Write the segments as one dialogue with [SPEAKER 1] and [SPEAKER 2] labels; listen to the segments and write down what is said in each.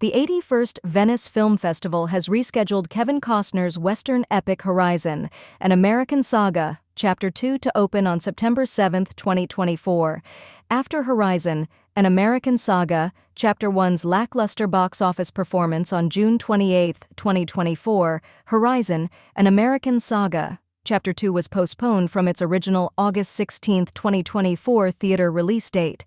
[SPEAKER 1] The 81st Venice Film Festival has rescheduled Kevin Costner's Western epic Horizon, an American Saga, Chapter 2 to open on September 7, 2024. After Horizon, an American Saga, Chapter 1's lackluster box office performance on June 28, 2024, Horizon, an American Saga, Chapter 2 was postponed from its original August 16, 2024 theater release date.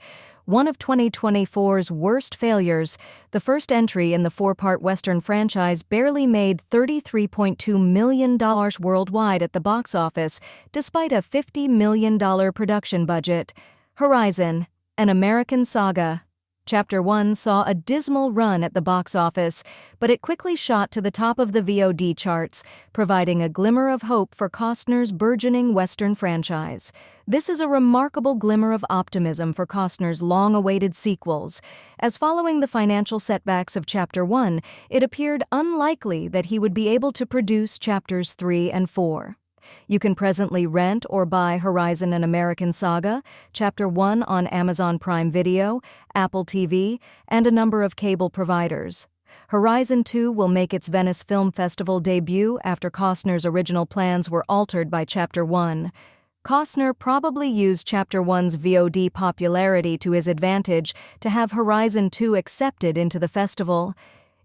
[SPEAKER 1] One of 2024's worst failures, the first entry in the four-part Western franchise barely made $33.2 million worldwide at the box office, despite a $50 million production budget. Horizon, an American Saga, Chapter 1 saw a dismal run at the box office, but it quickly shot to the top of the VOD charts, providing a glimmer of hope for Costner's burgeoning Western franchise. This is a remarkable glimmer of optimism for Costner's long-awaited sequels, as following the financial setbacks of Chapter 1, it appeared unlikely that he would be able to produce Chapters 3 and 4. You can presently rent or buy Horizon, an American Saga, Chapter 1 on Amazon Prime Video, Apple TV, and a number of cable providers. Horizon 2 will make its Venice Film Festival debut after Costner's original plans were altered by Chapter 1. Costner probably used Chapter 1's VOD popularity to his advantage to have Horizon 2 accepted into the festival.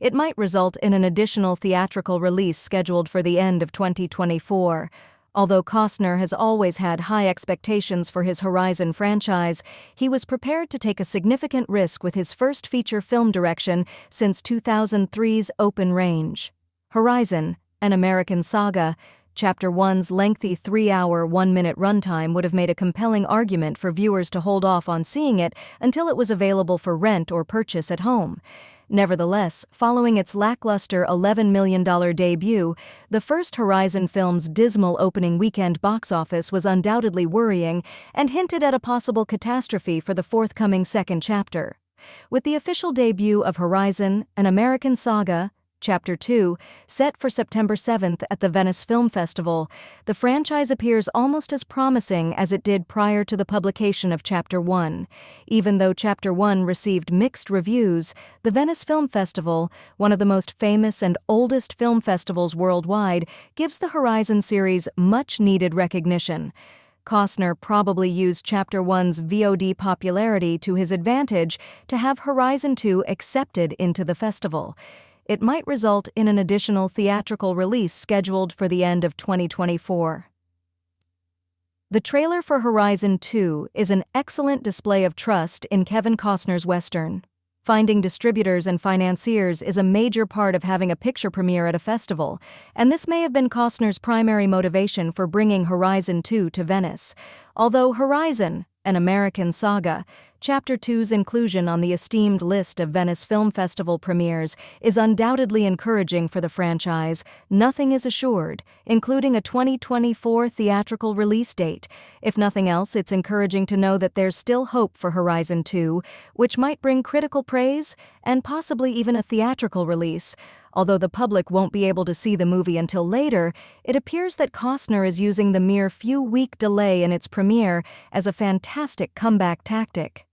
[SPEAKER 1] It might result in an additional theatrical release scheduled for the end of 2024. Although Costner has always had high expectations for his Horizon franchise, he was prepared to take a significant risk with his first feature film direction since 2003's Open Range. Horizon, an American Saga, Chapter 1's lengthy 3-hour, 1-minute runtime would have made a compelling argument for viewers to hold off on seeing it until it was available for rent or purchase at home. Nevertheless, following its lackluster $11 million debut, the first Horizon film's dismal opening weekend box office was undoubtedly worrying and hinted at a possible catastrophe for the forthcoming second chapter. With the official debut of Horizon, an American Saga, Chapter 2, set for September 7th at the Venice Film Festival, the franchise appears almost as promising as it did prior to the publication of Chapter 1. Even though Chapter 1 received mixed reviews, the Venice Film Festival, one of the most famous and oldest film festivals worldwide, gives the Horizon series much-needed recognition. Costner probably used Chapter 1's VOD popularity to his advantage to have Horizon 2 accepted into the festival. It might result in an additional theatrical release scheduled for the end of 2024. The trailer for Horizon 2 is an excellent display of trust in Kevin Costner's Western. Finding distributors and financiers is a major part of having a picture premiere at a festival, and this may have been Costner's primary motivation for bringing Horizon 2 to Venice. Although Horizon, an American Saga, Chapter 2's inclusion on the esteemed list of Venice Film Festival premieres is undoubtedly encouraging for the franchise, nothing is assured, including a 2024 theatrical release date. If nothing else, it's encouraging to know that there's still hope for Horizon 2, which might bring critical praise and possibly even a theatrical release. Although the public won't be able to see the movie until later, it appears that Costner is using the mere few-week delay in its premiere as a fantastic comeback tactic.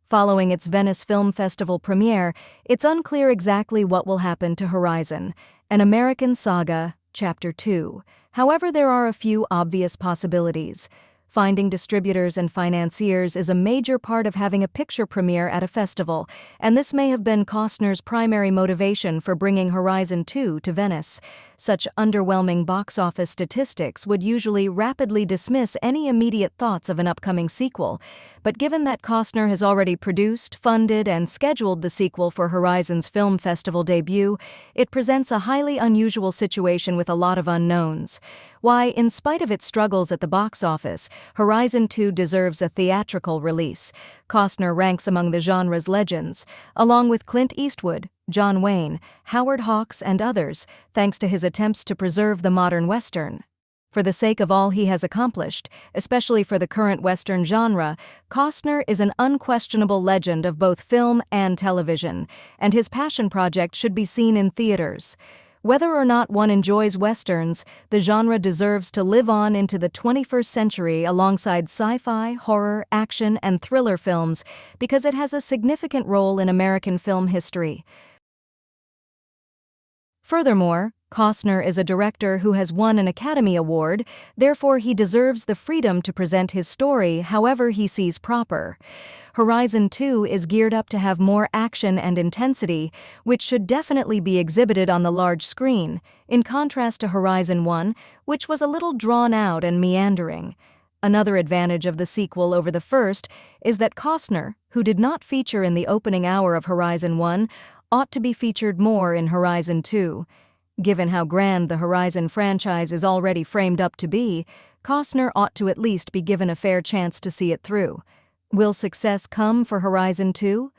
[SPEAKER 1] Following its Venice Film Festival premiere, it's unclear exactly what will happen to Horizon, an American Saga, Chapter 2. However, there are a few obvious possibilities. Finding distributors and financiers is a major part of having a picture premiere at a festival, and this may have been Costner's primary motivation for bringing Horizon 2 to Venice. Such underwhelming box office statistics would usually rapidly dismiss any immediate thoughts of an upcoming sequel, but given that Costner has already produced, funded, and scheduled the sequel for Horizon's film festival debut, it presents a highly unusual situation with a lot of unknowns. Why, in spite of its struggles at the box office, Horizon 2 deserves a theatrical release. Costner ranks among the genre's legends, along with Clint Eastwood, John Wayne, Howard Hawks, and others, thanks to his attempts to preserve the modern Western. For the sake of all he has accomplished, especially for the current Western genre, Costner is an unquestionable legend of both film and television, and his passion project should be seen in theaters. Whether or not one enjoys Westerns, the genre deserves to live on into the 21st century alongside sci-fi, horror, action, and thriller films because it has a significant role in American film history. Furthermore, Costner is a director who has won an Academy Award, therefore he deserves the freedom to present his story however he sees proper. Horizon 2 is geared up to have more action and intensity, which should definitely be exhibited on the large screen, in contrast to Horizon 1, which was a little drawn out and meandering. Another advantage of the sequel over the first is that Costner, who did not feature in the opening hour of Horizon 1, ought to be featured more in Horizon 2. Given how grand the Horizon franchise is already framed up to be, Costner ought to at least be given a fair chance to see it through. Will success come for Horizon 2?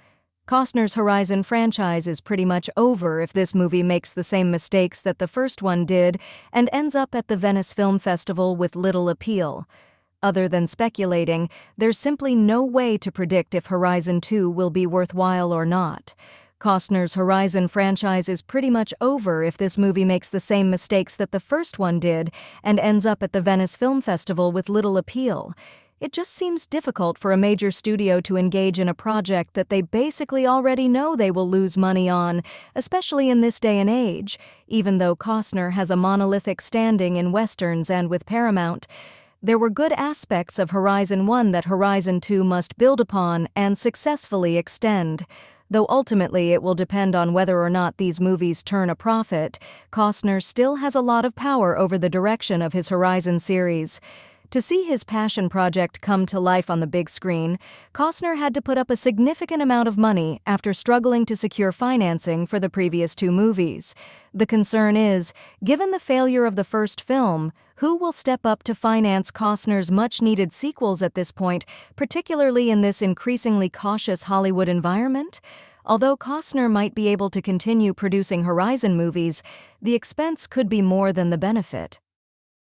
[SPEAKER 1] Costner's Horizon franchise is pretty much over if this movie makes the same mistakes that the first one did and ends up at the Venice Film Festival with little appeal. Other than speculating, there's simply no way to predict if Horizon 2 will be worthwhile or not. Costner's Horizon franchise is pretty much over if this movie makes the same mistakes that the first one did and ends up at the Venice Film Festival with little appeal. It just seems difficult for a major studio to engage in a project that they basically already know they will lose money on, especially in this day and age, even though Costner has a monolithic standing in westerns and with Paramount. There were good aspects of Horizon 1 that Horizon 2 must build upon and successfully extend. Though ultimately it will depend on whether or not these movies turn a profit, Costner still has a lot of power over the direction of his Horizon series. To see his passion project come to life on the big screen, Costner had to put up a significant amount of money after struggling to secure financing for the previous two movies. The concern is, given the failure of the first film, who will step up to finance Costner's much-needed sequels at this point, particularly in this increasingly cautious Hollywood environment? Although Costner might be able to continue producing Horizon movies, the expense could be more than the benefit.